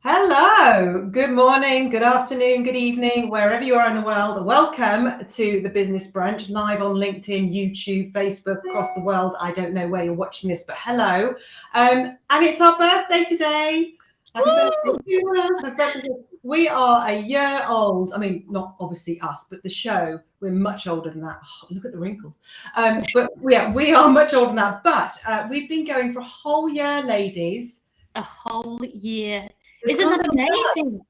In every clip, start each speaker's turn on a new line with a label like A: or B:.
A: Hello, good morning, good afternoon, good evening, wherever you are in the world. Welcome to the Business Brunch, live on LinkedIn, YouTube, Facebook, across the world. I don't know where you're watching this, but hello. And it's our birthday today. Happy birthday to us. Happy birthday to us. We are a year old. I mean, not obviously us, but the show. We're much older than that. Oh, look at the wrinkles. But yeah, we are much older than that. But we've been going for a whole year, ladies.
B: A whole year. Isn't that amazing?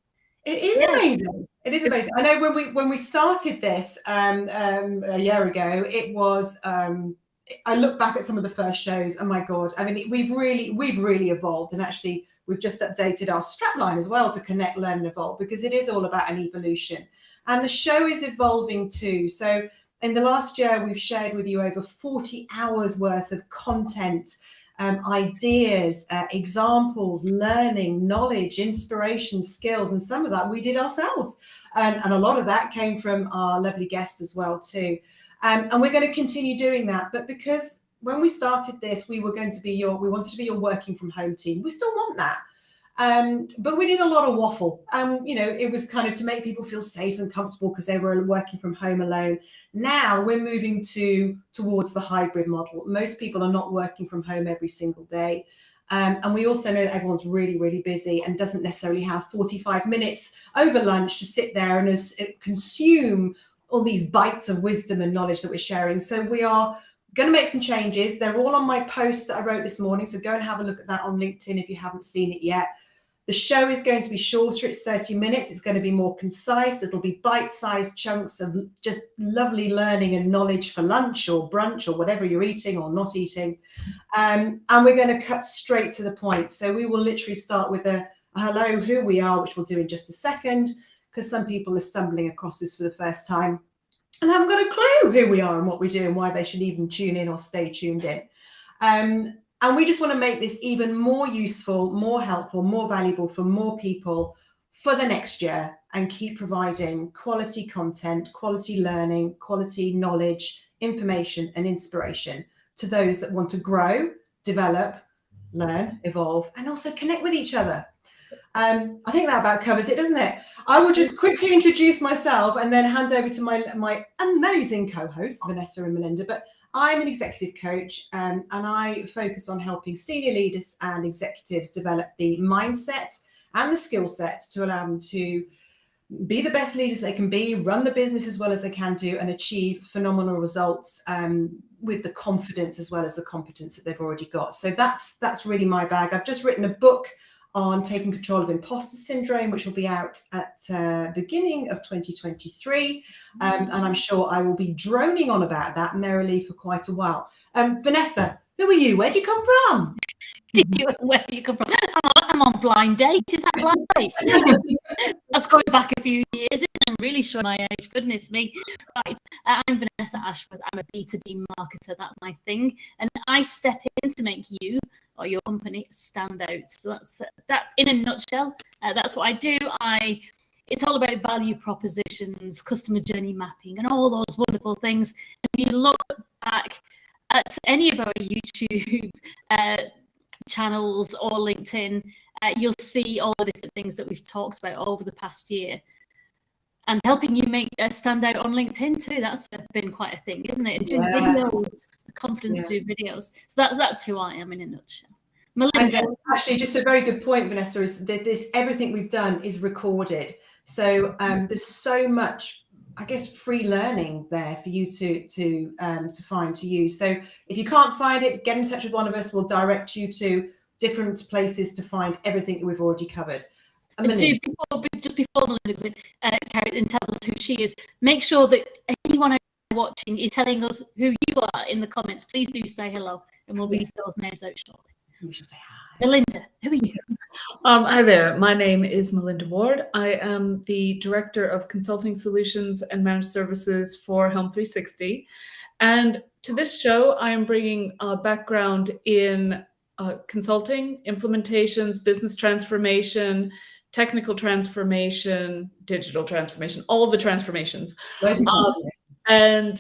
A: It is amazing. It is amazing. I know when we started this a year ago, it was. I look back at some of the first shows. Oh my god! I mean, we've really evolved, and actually, we've just updated our strapline as well to connect, learn, and evolve, because it is all about an evolution, and the show is evolving too. So, in the last year, we've shared with you over 40 hours worth of content. Ideas, examples, learning, knowledge, inspiration, skills, and some of that we did ourselves. And a lot of that came from our lovely guests as well too. And we're going to continue doing that. But because when we started this, we wanted to be your working from home team. We still want that. But we did a lot of waffle. It was kind of to make people feel safe and comfortable because they were working from home alone. Now we're moving towards the hybrid model. Most people are not working from home every single day. And we also know that everyone's really, really busy and doesn't necessarily have 45 minutes over lunch to sit there and consume all these bites of wisdom and knowledge that we're sharing. So we are going to make some changes. They're all on my post that I wrote this morning. So go and have a look at that on LinkedIn if you haven't seen it yet. The show is going to be shorter. It's 30 minutes. It's going to be more concise. It'll be bite-sized chunks of just lovely learning and knowledge for lunch or brunch or whatever you're eating or not eating. And we're going to cut straight to the point. So we will literally start with a hello, who we are, which we'll do in just a second, because some people are stumbling across this for the first time and haven't got a clue who we are and what we do and why they should even tune in or stay tuned in. And we just want to make this even more useful, more helpful, more valuable for more people for the next year, and keep providing quality content, quality learning, quality knowledge, information, and inspiration to those that want to grow, develop, learn, evolve, and also connect with each other. I think that about covers it, doesn't it? I will just quickly introduce myself and then hand over to my amazing co-hosts, Vanessa and Melinda. But I'm an executive coach, and I focus on helping senior leaders and executives develop the mindset and the skill set to allow them to be the best leaders they can be, run the business as well as they can do, and achieve phenomenal results with the confidence as well as the competence that they've already got. So that's really my bag. I've just written a book on taking control of imposter syndrome, which will be out at beginning of 2023. And I'm sure I will be droning on about that merrily for quite a while. Vanessa, who are you? Where'd you come from?
B: Where you come from? I'm on blind date. Is that blind date? That's going back a few years. I'm really showing my age. Goodness me. Right. I'm Vanessa Ashworth. I'm a B2B marketer. That's my thing. And I step in to make you or your company stand out. So that's that in a nutshell. That's what I do. It's all about value propositions, customer journey mapping, and all those wonderful things. If you look back at any of our YouTube channels or LinkedIn, you'll see all the different things that we've talked about over the past year, and helping you make stand out on LinkedIn too. That's been quite a thing, isn't it? And doing videos, the confidence to do videos. So that's who I am in a nutshell. Melinda.
A: And actually, just a very good point, Vanessa, is that everything we've done is recorded. So there's so much, I guess, free learning there for you to find, to use. So if you can't find it, get in touch with one of us. We'll direct you to different places to find everything that we've already covered.
B: Just before Melinda carries and tells us who she is, make sure that anyone watching is telling us who you are in the comments. Please do say hello, and we'll read those names out shortly.
A: We should say hi.
B: Melinda, who are you?
C: Hi there. My name is Melinda Ward. I am the Director of Consulting Solutions and Managed Services for Helm 360. And to this show, I am bringing a background in consulting, implementations, business transformation, technical transformation, digital transformation, all of the transformations. And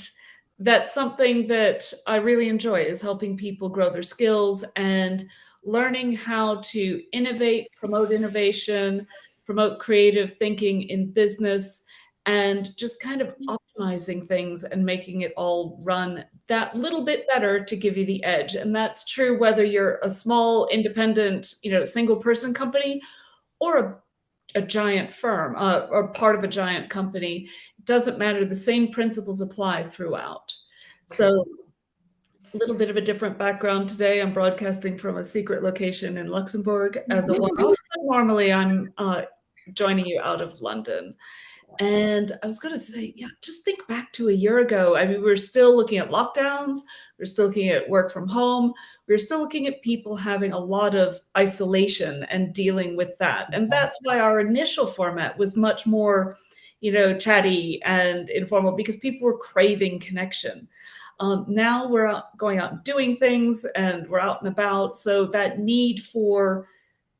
C: that's something that I really enjoy, is helping people grow their skills. And learning how to innovate, promote innovation, promote creative thinking in business, and just kind of optimizing things and making it all run that little bit better to give you the edge. And that's true whether you're a small, independent, single person company or a giant firm or part of a giant company. It doesn't matter. The same principles apply throughout. So a little bit of a different background today. I'm broadcasting from a secret location in Luxembourg as a one-off. Normally I'm joining you out of London. And I was going to say, just think back to a year ago. I mean, we were still looking at lockdowns. We're still looking at work from home. We're still looking at people having a lot of isolation and dealing with that. And that's why our initial format was much more, chatty and informal, because people were craving connection. Now we're going out and doing things and we're out and about. So that need for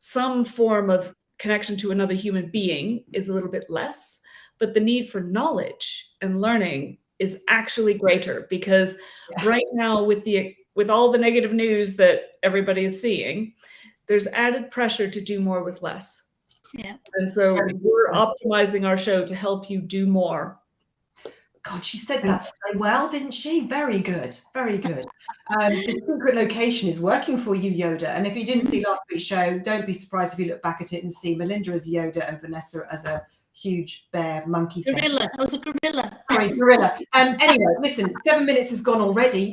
C: some form of connection to another human being is a little bit less. But the need for knowledge and learning is actually greater, because right now with all the negative news that everybody is seeing, there's added pressure to do more with less.
B: Yeah.
C: And so we're optimizing our show to help you do more.
A: God, she said that so well, didn't she? Very good. Very good. The secret location is working for you, Yoda. And if you didn't see last week's show, don't be surprised if you look back at it and see Melinda as Yoda and Vanessa as a huge bear monkey thing.
B: Gorilla. I was a gorilla.
A: Sorry, gorilla. Anyway, listen, 7 minutes has gone already.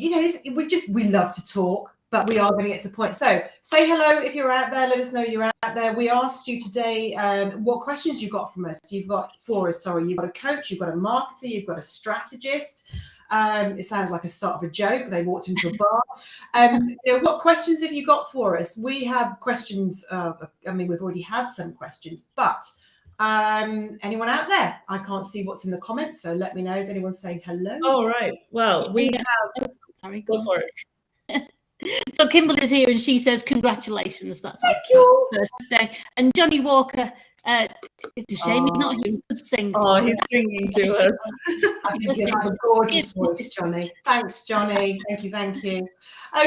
A: We love to talk, but we are going to get to the point. So say hello if you're out there. Let us know you're out there. We asked you today what questions you got from us. You've got You've got a coach, you've got a marketer, you've got a strategist. It sounds like a sort of a joke. They walked into a bar. What questions have you got for us? We have questions. We've already had some questions, but anyone out there? I can't see what's in the comments, so let me know. Is anyone saying hello?
C: Oh, right. Well, we have.
B: Sorry,
C: go for it.
B: So Kimberly's here and she says congratulations. That's our first day. And Johnny Walker, it's a shame he's not here. He could sing.
C: Oh, he's singing to us.
A: You have a gorgeous voice, Johnny. Thanks, Johnny. Thank you.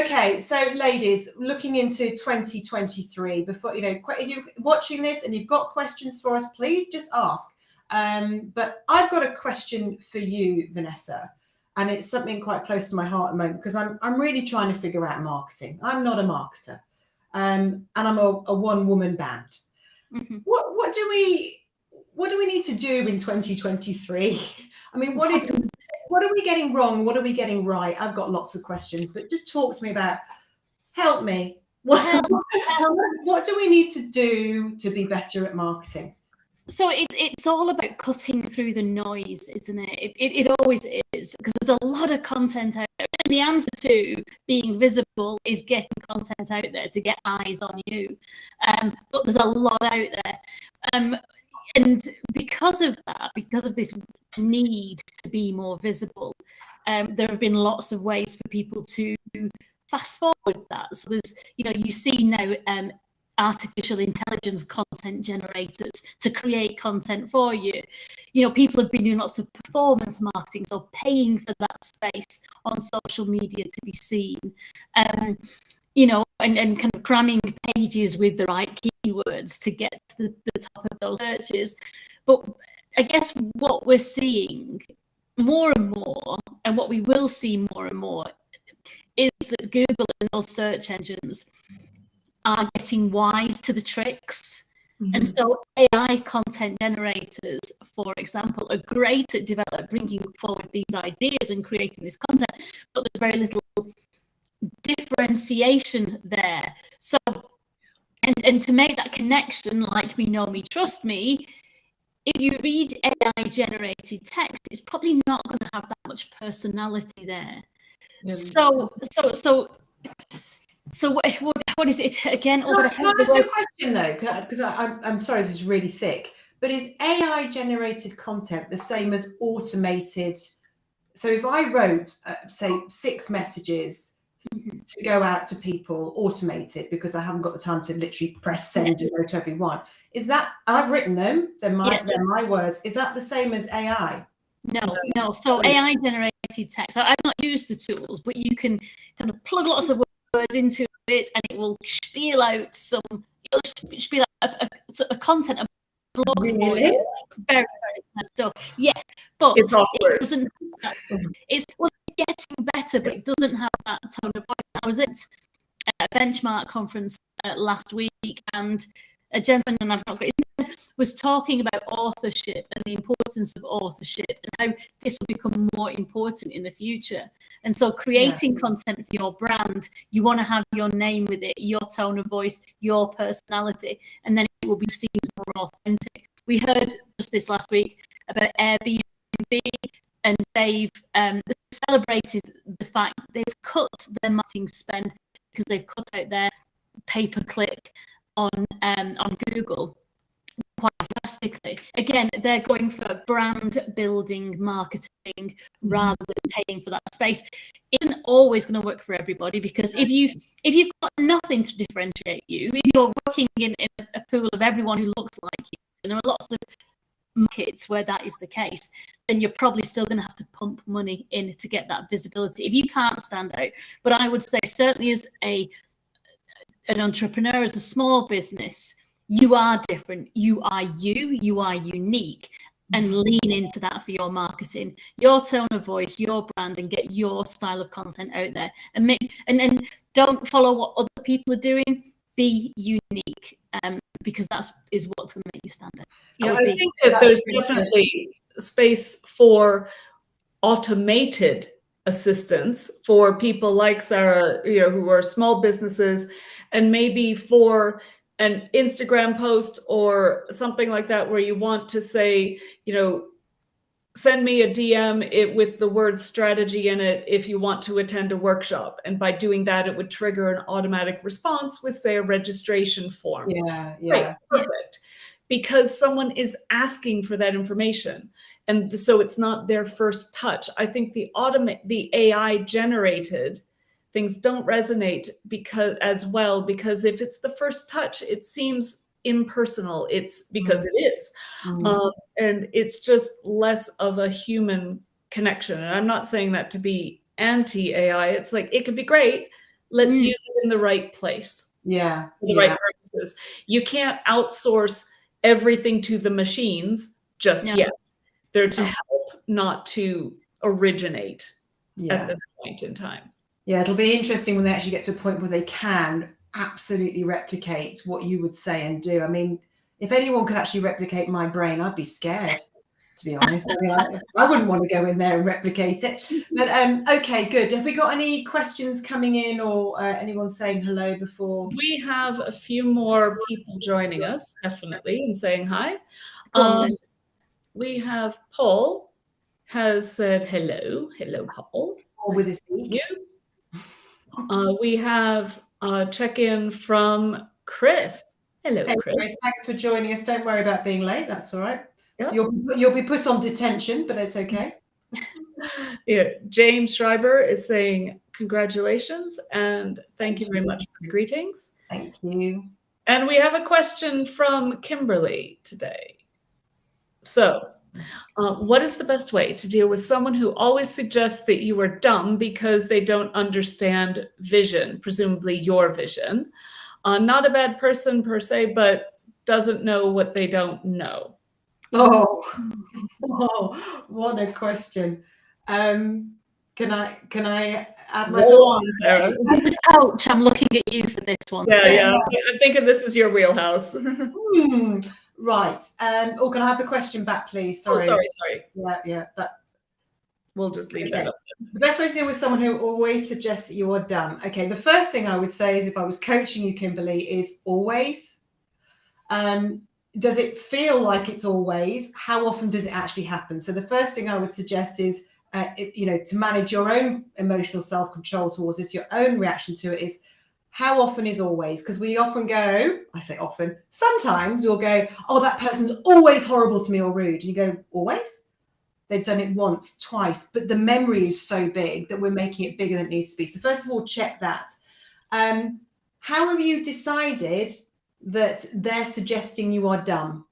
A: Okay, so ladies, looking into 2023, before if you're watching this and you've got questions for us, please just ask. But I've got a question for you, Vanessa, and it's something quite close to my heart at the moment, because I'm really trying to figure out marketing. I'm not a marketer, and I'm a one-woman band. Mm-hmm. What do we need to do in 2023? I mean, what are we getting wrong? What are we getting right? I've got lots of questions, but just talk to me about, help me. What do we need to do to be better at marketing?
B: So it's all about cutting through the noise, isn't it? It always is, because there's a lot of content out there. And the answer to being visible is getting content out there to get eyes on you. But there's a lot out there. And because of that, because of this need to be more visible, there have been lots of ways for people to fast forward that. So there's, you see now artificial intelligence content generators to create content for you. People have been doing lots of performance marketing, so paying for that space on social media to be seen. And kind of cramming pages with the right keywords to get to the top of those searches. But I guess what we're seeing more and more, and what we will see more and more, is that Google and those search engines are getting wise to the tricks. Mm-hmm. And so AI content generators, for example, are great at bringing forward these ideas and creating this content, but there's very little differentiation there. So, and to make that connection, like Me, Know Me, Trust Me, if you read AI generated text, it's probably not going to have that much personality there. Mm-hmm. So what is it again?
A: Can I ask you a question though? Because I'm sorry, this is really thick. But is AI generated content the same as automated? So if I wrote, say, 6 messages to go out to people, automated, because I haven't got the time to literally press send and go to everyone, is that, I've written them, they're my words. Is that the same as AI?
B: No. So AI generated text. So I've not used the tools, but you can kind of plug lots of words into it, and it will spiel out a content, a blog for
A: Really?
B: you. Very, very nice stuff. Yes, but
C: It's awkward.
B: it doesn't. It's getting better, but it doesn't have that tone of voice. I was at a benchmark conference last week, and a gentleman, and I've not got his name, was talking about authorship and the importance of authorship and how this will become more important in the future. And so creating content for your brand, you want to have your name with it, your tone of voice, your personality, and then it will be seen as more authentic. We heard just this last week about Airbnb, and they've celebrated the fact that they've cut their marketing spend because they've cut out their pay-per-click on Google quite drastically. Again, they're going for brand building marketing rather than paying for that space. It isn't always going to work for everybody, because if you've got nothing to differentiate you, if you're working in a pool of everyone who looks like you, and there are lots of markets where that is the case, then you're probably still going to have to pump money in to get that visibility if you can't stand out. But I would say certainly as an entrepreneur, as a small business, you are different. You are you are unique, and lean into that for your marketing, your tone of voice, your brand, and get your style of content out there, and don't follow what other people are doing. Be unique, because that is what's going to make you stand out.
C: Yeah, I think that there's definitely space for automated assistance for people like Sarah, who are small businesses, and maybe for an Instagram post or something like that, where you want to say, send me a DM with the word strategy in it if you want to attend a workshop. And by doing that, it would trigger an automatic response with, say, a registration form.
A: Yeah.
C: Right, perfect. Because someone is asking for that information. And so it's not their first touch. I think the AI generated things don't resonate because if it's the first touch, it seems impersonal. It's because it is. And it's just less of a human connection. And I'm not saying that to be anti-AI. It's like, it could be great. Let's use it in the right place.
A: Yeah.
C: For the right purposes. You can't outsource everything to the machines just yet. They're to help, not to originate at this point in time.
A: Yeah, it'll be interesting when they actually get to a point where they can absolutely replicate what you would say and do. I mean, if anyone could actually replicate my brain, I'd be scared, to be honest. I mean, I wouldn't want to go in there and replicate it. But okay, good. Have we got any questions coming in, or anyone saying hello before?
C: We have a few more people joining us, definitely, and saying hi. We have Paul has said hello. Hello, Paul.
A: With his you.
C: We have a check-in from Chris. Hello, Chris.
A: Thanks for joining us. Don't worry about being late. That's all right.
C: Yep.
A: You'll be put on detention, but it's okay.
C: James Schreiber is saying congratulations and thank you very much for the greetings.
A: Thank you.
C: And we have a question from Kimberly today. So, what is the best way to deal with someone who always suggests that you are dumb because they don't understand vision, presumably your vision? Not a bad person per se, but doesn't know what they don't know.
A: Oh, what a question. Can I add my
C: thoughts? Sarah.
B: As the coach, I'm looking at you for this one.
C: Yeah. I'm thinking this is your wheelhouse.
A: Right. Can I have the question back, please? Sorry.
C: Oh, sorry.
A: Yeah.
C: We'll just leave that up.
A: The best way to deal with someone who always suggests that you are dumb. Okay, the first thing I would say is, if I was coaching you, Kimberly, is always. Does it feel like it's always? How often does it actually happen? So the first thing I would suggest is, to manage your own emotional self-control towards this, your own reaction to it is, how often is always? Because we often go, I say often, sometimes we'll go, oh, that person's always horrible to me or rude. And you go, always? They've done it once, twice, but the memory is so big that we're making it bigger than it needs to be. So first of all, check that. How have you decided that they're suggesting you are dumb?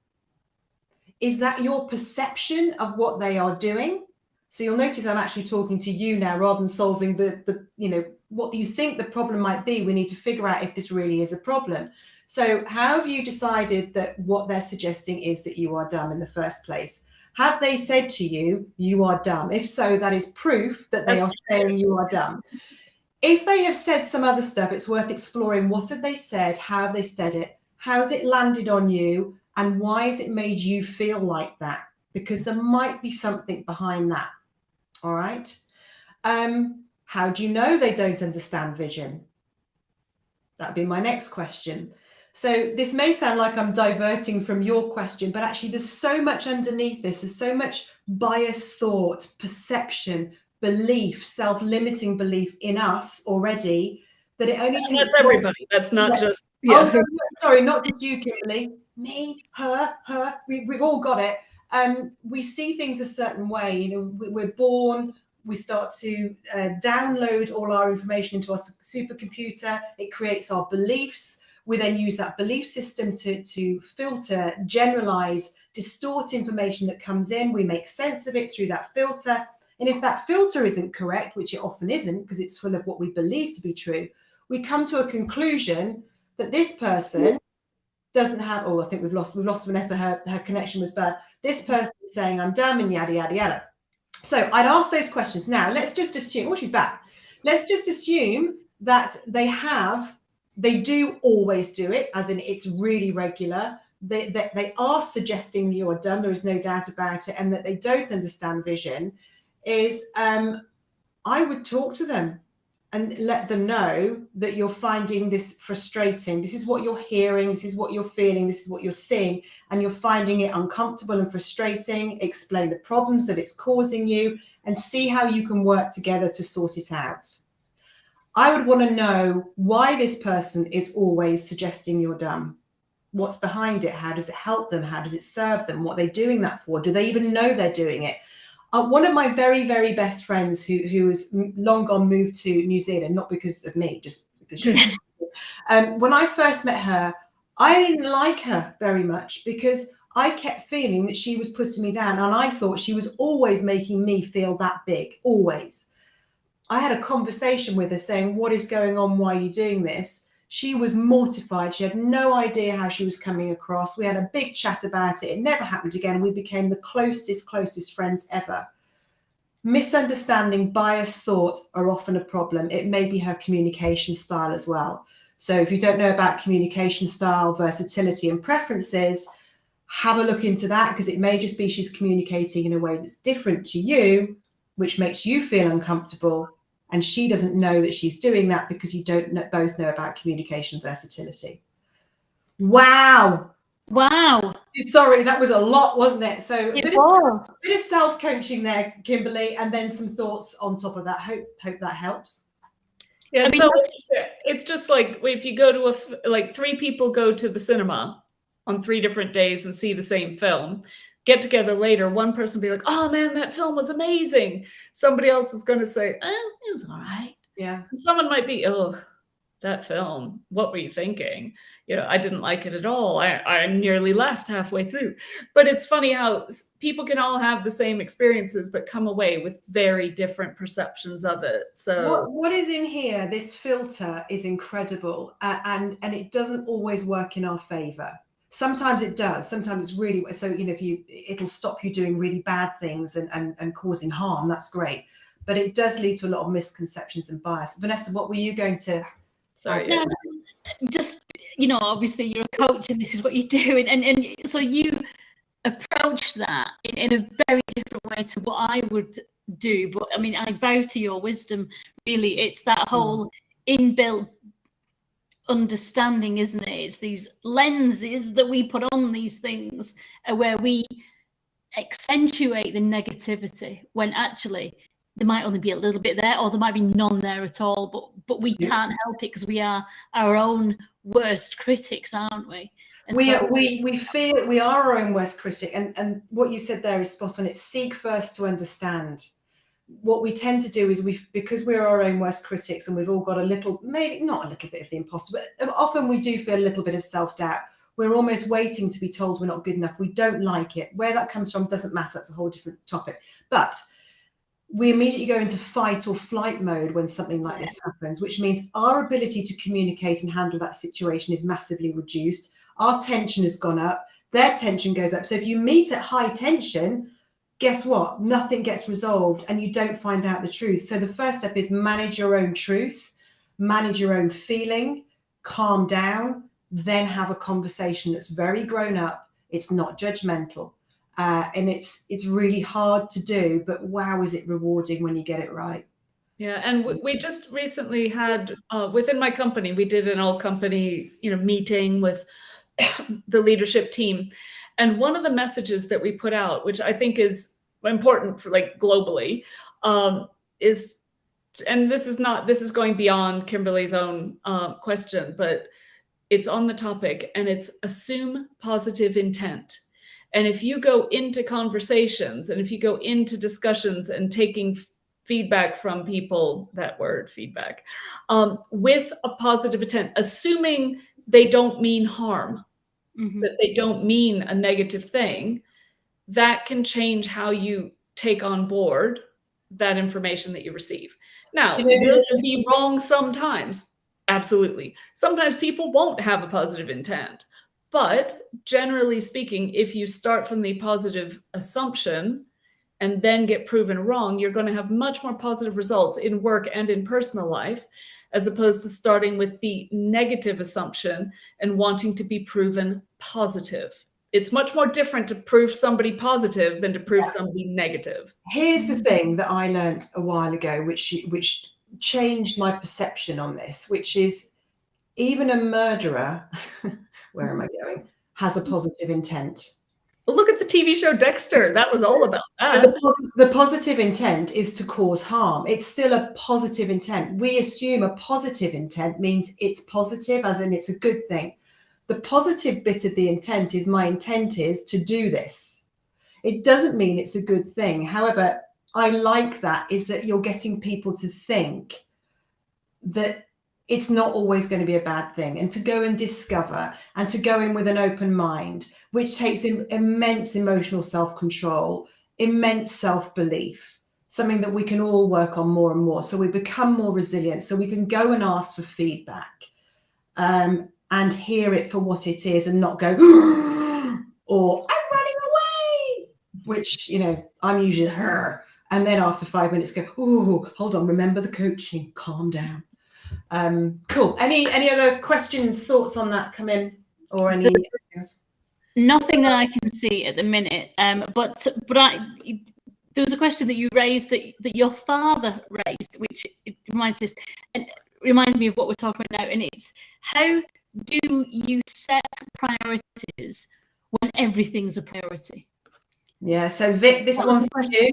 A: Is that your perception of what they are doing? So you'll notice I'm actually talking to you now rather than solving the what you think the problem might be, we need to figure out if this really is a problem. So how have you decided that what they're suggesting is that you are dumb in the first place? Have they said to you, you are dumb? If so, that is proof that they are saying you are dumb. If they have said some other stuff, it's worth exploring. What have they said? How have they said it? How's it landed on you? And why has it made you feel like that? Because there might be something behind that. All right. How do you know they don't understand vision? That'd be my next question. So this may sound like I'm diverting from your question, but actually there's so much underneath this. There's so much biased thought, perception, belief, self-limiting belief in us already that it only takes.
C: That's everybody. That's not just.
A: Yeah. Oh, sorry, not just you, Kimberly. Me, her. We've all got it. We see things a certain way. You know, we're born. We start to download all our information into our supercomputer. It creates our beliefs. We then use that belief system to filter, generalize, distort information that comes in. We make sense of it through that filter. And if that filter isn't correct, which it often isn't because it's full of what we believe to be true, we come to a conclusion that this person doesn't have, I think we've lost Vanessa, her connection was bad. This person is saying I'm dumb and yada, yada, yada. So I'd ask those questions. Now, let's just assume, she's back. Let's just assume that they do always do it, as in it's really regular. They are suggesting you are dumb, there is no doubt about it, and that they don't understand vision, is I would talk to them and let them know that you're finding this frustrating. This is what you're hearing, this is what you're feeling, this is what you're seeing, and you're finding it uncomfortable and frustrating. Explain the problems that it's causing you and see how you can work together to sort it out. I would want to know why this person is always suggesting you're dumb. What's behind it? How does it help them? How does it serve them? What are they doing that for? Do they even know they're doing it? One of my very, very best friends who has long gone moved to New Zealand, not because of me, just because she when I first met her, I didn't like her very much because I kept feeling that she was putting me down, and I thought she was always making me feel that big, always. I had a conversation with her saying, what is going on? Why are you doing this? She was mortified. She had no idea how she was coming across. We had a big chat about it. It never happened again. We became the closest friends ever. Misunderstanding, biased thought are often a problem. It may be her communication style as well. So if you don't know about communication style, versatility and preferences, have a look into that, because it may just be she's communicating in a way that's different to you, which makes you feel uncomfortable. And she doesn't know that she's doing that because you don't both know about communication versatility. Wow. Sorry, that was a lot, wasn't it? So a bit of self-coaching there, Kimberly, and then some thoughts on top of that. Hope that helps.
C: Yeah, I mean, so it's just like if you go to like 3 people go to the cinema on 3 different days and see the same film, get together later, one person will be like, oh man, that film was amazing. Somebody else is going to say, it was all right.
A: Yeah.
C: And someone might be, oh, that film, what were you thinking? You know, I didn't like it at all. I nearly left halfway through. But it's funny how people can all have the same experiences, but come away with very different perceptions of it. So
A: what is in here, this filter is incredible. And it doesn't always work in our favor. Sometimes it does. Sometimes it's really, so, you know, it'll stop you doing really bad things and causing harm. That's great. But it does lead to a lot of misconceptions and bias. Vanessa, what were you going to?
C: Sorry.
B: No, just, you know, obviously you're a coach and this is what you do. And so you approach that in a very different way to what I would do. But I mean, I bow to your wisdom, really. It's that whole inbuilt understanding, isn't it? It's these lenses that we put on these things where we accentuate the negativity when actually there might only be a little bit there, or there might be none there at all, but we can't help it because we are our own worst critics, aren't we? And
A: we feel we are our own worst critic, and what you said there is spot on. It's seek first to understand. What we tend to do is because we're our own worst critics, and we've all got a little, maybe not a little bit of the imposter, but often we do feel a little bit of self-doubt. We're almost waiting to be told we're not good enough. We don't like it. Where that comes from doesn't matter. That's a whole different topic. But we immediately go into fight or flight mode when something like this happens, which means our ability to communicate and handle that situation is massively reduced. Our tension has gone up, their tension goes up. So if you meet at high tension, guess what? Nothing gets resolved and you don't find out the truth. So the first step is manage your own truth, manage your own feeling, calm down, then have a conversation that's very grown up. It's not judgmental. And it's really hard to do, but wow, is it rewarding when you get it right.
C: Yeah, and we just recently had within my company, we did an all-company meeting with the leadership team, and one of the messages that we put out, which I think is important for like globally, is, and this is going beyond Kimberly's own question, but it's on the topic, and it's assume positive intent. And if you go into conversations and if you go into discussions and taking feedback from people, that word feedback, with a positive intent, assuming they don't mean harm, that they don't mean a negative thing, that can change how you take on board that information that you receive. Now, will it be wrong sometimes? Absolutely. Sometimes people won't have a positive intent. But generally speaking, if you start from the positive assumption and then get proven wrong, you're going to have much more positive results in work and in personal life, as opposed to starting with the negative assumption and wanting to be proven positive. It's much more different to prove somebody positive than to prove somebody negative.
A: Here's the thing that I learned a while ago, which changed my perception on this, which is even a murderer, where am I going, has a positive intent.
C: Well, look at the TV show Dexter. That was all about that.
A: The positive intent is to cause harm. It's still a positive intent. We assume a positive intent means it's positive, as in it's a good thing. The positive bit of the intent is my intent is to do this. It doesn't mean it's a good thing. However, I like that is that you're getting people to think that it's not always going to be a bad thing, and to go and discover and to go in with an open mind, which takes immense emotional self-control, immense self-belief, something that we can all work on more and more. So we become more resilient, so we can go and ask for feedback and hear it for what it is and not go, or I'm running away, which, I'm usually her. And then after 5 minutes go, oh, hold on, remember the coaching, calm down. Cool. Any other questions, thoughts on that come in, or any?
B: Nothing that I can see at the minute. But there was a question that you raised that your father raised, which it reminds me of what we're talking about now, and it's how do you set priorities when everything's a priority?
A: Yeah. So Vic, this one's for you.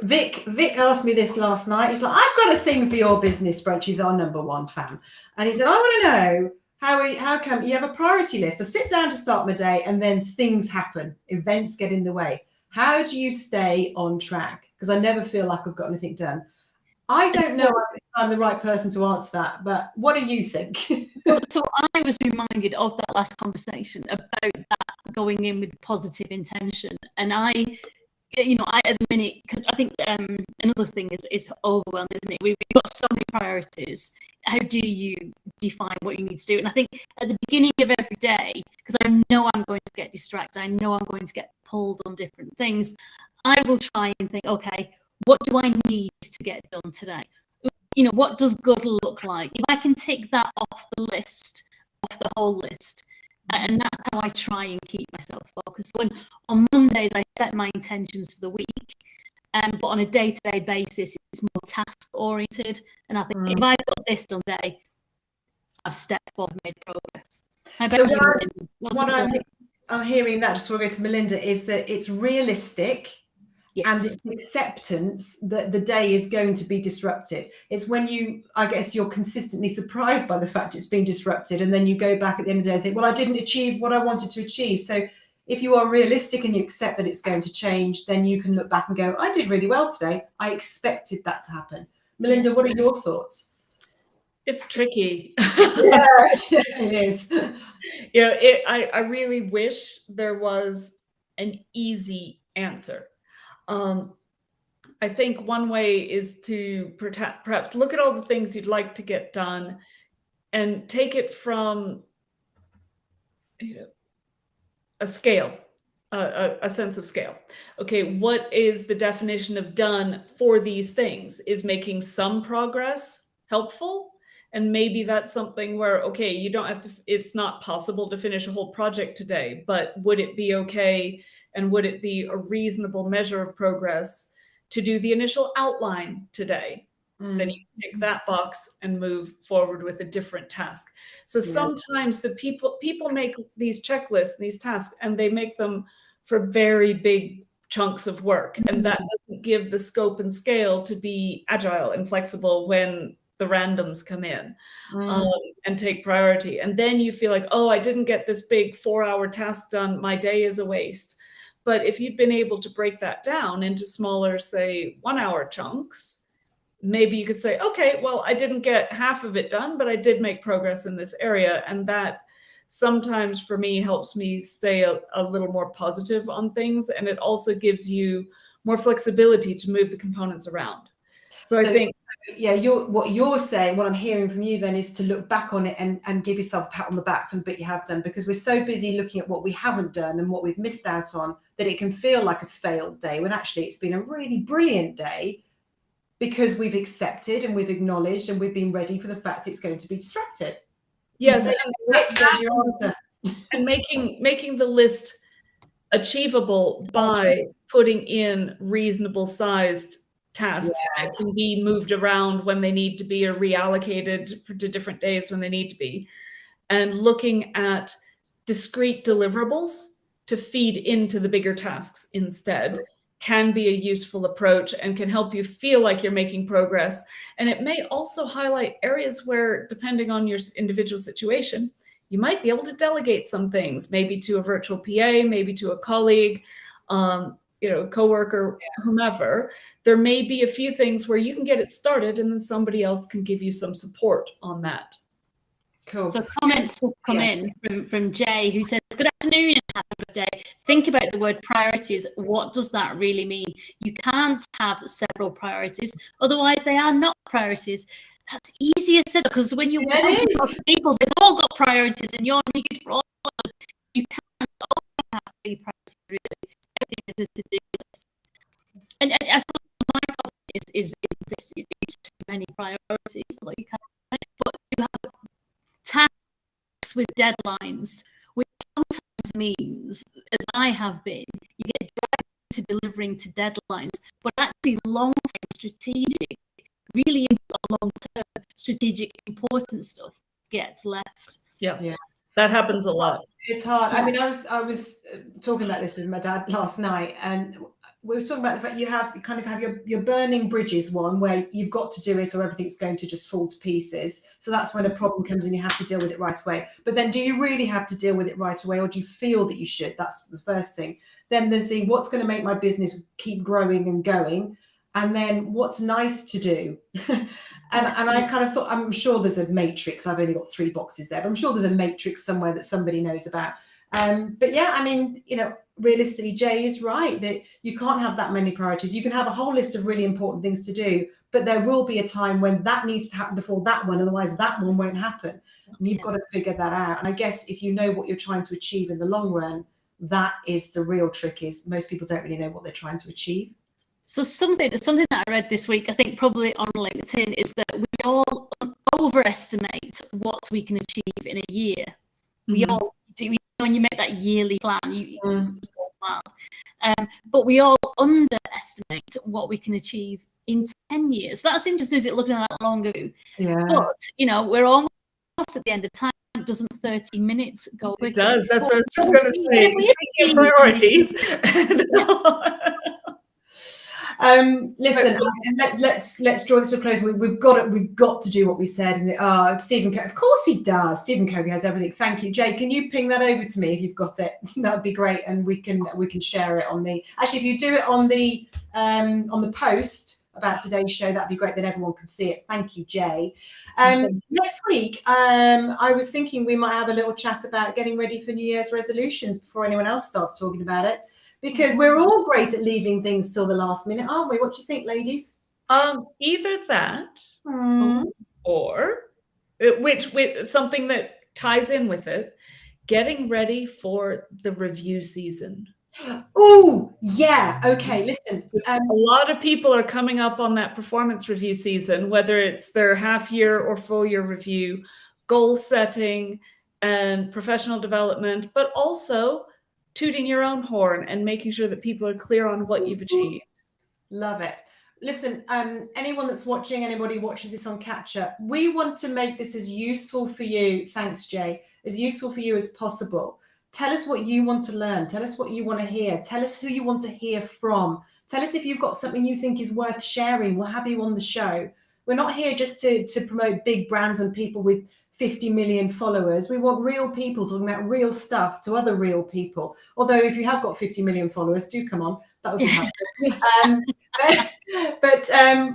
A: Vic asked me this last night. He's like, I've got a thing for your Business Brunch. He's our #1 fan. And he said, I want to know how come you have a priority list? I sit down to start my day and then things happen. Events get in the way. How do you stay on track? Because I never feel like I've got anything done. I don't know if I'm the right person to answer that, but what do you think?
B: So I was reminded of that last conversation about that going in with positive intention. And I at the minute, I think another thing is overwhelmed, isn't it? We've got so many priorities. How do you define what you need to do? And I think at the beginning of every day, because I know I'm going to get distracted, I know I'm going to get pulled on different things, I will try and think, okay, what do I need to get done today? What does good look like? If I can take that off the whole list, and that's how I try and keep myself focused. So on Mondays, I set my intentions for the week, but on a day-to-day basis, it's more task-oriented. And I think if I've got this done today, I've stepped forward, made progress.
A: So what I'm hearing that, just before we go to Melinda, is that it's realistic. Yes. And it's acceptance that the day is going to be disrupted. It's when you're consistently surprised by the fact it's been disrupted, and then you go back at the end of the day and think, well, I didn't achieve what I wanted to achieve. So if you are realistic and you accept that it's going to change, then you can look back and go, I did really well today. I expected that to happen. Melinda, what are your thoughts?
C: It's tricky.
A: Yeah, it is.
C: I really wish there was an easy answer. I think one way is to perhaps look at all the things you'd like to get done and take it from a scale, a sense of scale. Okay, what is the definition of done for these things? Is making some progress helpful? And maybe that's something where, okay, you don't have to, it's not possible to finish a whole project today, but would it be okay, and would it be a reasonable measure of progress to do the initial outline today? Then you tick that box and move forward with a different task. So sometimes the people make these checklists, these tasks, and they make them for very big chunks of work. And that doesn't give the scope and scale to be agile and flexible when the randoms come in and take priority. And then you feel like, oh, I didn't get this big 4-hour task done. My day is a waste. But if you'd been able to break that down into smaller, say, 1-hour chunks, maybe you could say, okay, well, I didn't get half of it done, but I did make progress in this area. And that sometimes for me helps me stay a little more positive on things. And it also gives you more flexibility to move the components around. So I think,
A: yeah, what you're saying, what I'm hearing from you then, is to look back on it and give yourself a pat on the back for the bit you have done, because we're so busy looking at what we haven't done and what we've missed out on that it can feel like a failed day, when actually it's been a really brilliant day, because we've accepted and we've acknowledged and we've been ready for the fact it's going to be disrupted.
C: Yes,
A: there's your answer.
C: And making the list achievable by putting in reasonable sized tasks that can be moved around when they need to be, or reallocated to different days when they need to be, and looking at discrete deliverables to feed into the bigger tasks instead can be a useful approach and can help you feel like you're making progress. And it may also highlight areas where, depending on your individual situation, you might be able to delegate some things, maybe to a virtual PA, maybe to a colleague, coworker, whomever. There may be a few things where you can get it started and then somebody else can give you some support on that.
A: Cool.
B: So comments have come in from Jay, who says, good afternoon and happy birthday. Think about the word priorities. What does that really mean? You can't have several priorities, otherwise they are not priorities. That's easier said, because when you work with people, they've all got priorities and you're needed for all of them. You can't only have 3 priorities, really. Everything is a to-do list. And I suppose my problem is it's too many priorities. Like you can't, but you have tasks with deadlines, which sometimes means, as I have been, you get dragged into delivering to deadlines, but actually long-term strategic, really long-term strategic important stuff gets left.
C: Yeah. That happens a lot.
A: It's hard. I mean, I was talking about this with my dad last night, and we were talking about the fact you kind of have your burning bridges one, where you've got to do it or everything's going to just fall to pieces. So that's when a problem comes and you have to deal with it right away. But then, do you really have to deal with it right away, or do you feel that you should? That's the first thing. Then there's the what's going to make my business keep growing and going, and then what's nice to do. And I kind of thought, I'm sure there's a matrix. I've only got 3 boxes there, but I'm sure there's a matrix somewhere that somebody knows about. But yeah, I mean, realistically, Jay is right that you can't have that many priorities. You can have a whole list of really important things to do, but there will be a time when that needs to happen before that one. Otherwise, that one won't happen. And you've got to figure that out. And I guess if you know what you're trying to achieve in the long run, that is the real trick. Is most people don't really know what they're trying to achieve. So
B: something that I read this week, I think probably on LinkedIn, is that we all overestimate what we can achieve in a year. We all do. When you make that yearly plan, you just go wild. But we all underestimate what we can achieve in 10 years. That's interesting, is it, looking at that long ago?
A: Yeah.
B: But, we're almost at the end of time. Doesn't 30 minutes go quickly?
C: It does. That's what I was just going to say. Speaking of priorities.
A: Listen, let's draw this to a close. We've got to do what we said. And Stephen Covey, of course he does. Stephen Covey has everything. Thank you, Jay. Can you ping that over to me if you've got it? That would be great, and we can share it on the. Actually, if you do it on the post about today's show, that'd be great. Then everyone can see it. Thank you, Jay. Next week, I was thinking we might have a little chat about getting ready for New Year's resolutions before anyone else starts talking about it. because we're all great at leaving things till the last minute, aren't we? What do you think, ladies?
C: Either that,
A: Hmm.
C: or which with something that ties in with it, getting ready for the review season.
A: Oh, yeah. Okay, listen.
C: A lot of people are coming up on that performance review season, whether it's their half year or full year review, goal setting and professional development, but also tooting your own horn and making sure that people are clear on what you've achieved.
A: Love it. Listen, anyone that's watching, anybody watches this on catch up, we want to make this as useful for you. Thanks, Jay. As useful for you as possible. Tell us what you want to learn. Tell us what you want to hear. Tell us who you want to hear from. Tell us if you've got something you think is worth sharing. We'll have you on the show. We're not here just to promote big brands and people with 50 million followers. We want real people talking about real stuff to other real people. Although if you have got 50 million followers, do come on. That would be helpful.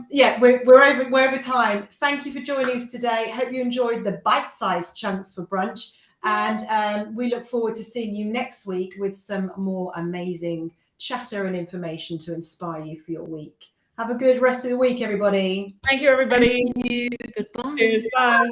A: Yeah, we're over time. Thank you for joining us today. Hope you enjoyed the bite-sized chunks for brunch. And we look forward to seeing you next week with some more amazing chatter and information to inspire you for your week. Have a good rest of the week, everybody.
C: Thank you, everybody.
B: Thank you. Goodbye.
C: Cheers. Bye.